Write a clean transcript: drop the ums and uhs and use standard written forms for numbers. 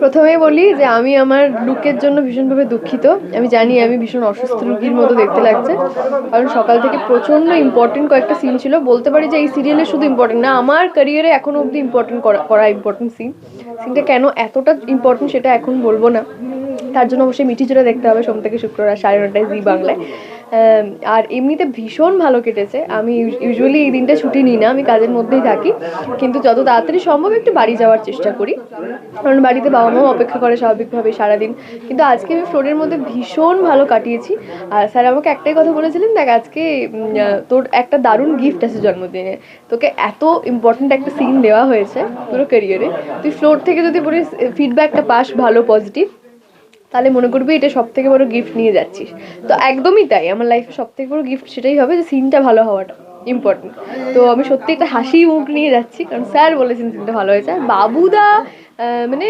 প্রথমেই বলি যে আমি আমার লুকের জন্য ভীষণভাবে দুঃখিত। আমি জানি আমি ভীষণ অসুস্থ রোগীর মতো দেখতে লাগছে, কারণ সকাল থেকে প্রচণ্ড ইম্পর্টেন্ট কয়েকটা সিন ছিল। বলতে পারি যে এই সিরিয়ালে শুধু ইম্পর্টেন্ট না, আমার ক্যারিয়ারে এখনও অবধি ইম্পর্টেন্ট করা ইম্পর্টেন্ট সিনটা কেন এতটা ইম্পর্টেন্ট সেটা এখন বলবো না। তার জন্য অবশ্যই মিঠি জোড়া দেখতে হবে সোম থেকে শুক্রবার 9:30 জি বাংলায়। আর এমনিতে ভীষণ ভালো কেটেছে। আমি ইউজুয়ালি এই দিনটা ছুটি নিই না, আমি কাজের মধ্যেই থাকি, কিন্তু যত তাড়াতাড়ি সম্ভব একটু বাড়ি যাওয়ার চেষ্টা করি, কারণ বাড়িতে বাবা মাও অপেক্ষা করে স্বাভাবিকভাবে সারাদিন। কিন্তু আজকে আমি ফ্লোরের মধ্যে ভীষণ ভালো কাটিয়েছি। আর স্যার আমাকে একটাই কথা বলেছিলেন, দেখ আজকে তোর একটা দারুণ গিফট আছে জন্মদিনে, তোকে এত ইম্পর্ট্যান্ট একটা সিন দেওয়া হয়েছে পুরো ক্যারিয়ারে, তুই ফ্লোর থেকে যদি পুরো ফিডব্যাকটা পাস ভালো পজিটিভ, তাহলে মনে করবি এটা সব থেকে বড় গিফট নিয়ে যাচ্ছিস। তো একদমই তাই, আমার লাইফে সব থেকে বড় গিফট সেটাই হবে যে সিনটা ভালো হওয়াটা ইম্পর্টেন্ট। তো আমি সত্যি একটা হাসি মুখ নিয়ে যাচ্ছি, কারণ স্যার বলেছেন সিনটা ভালো হয়েছে। আর বাবুদা মানে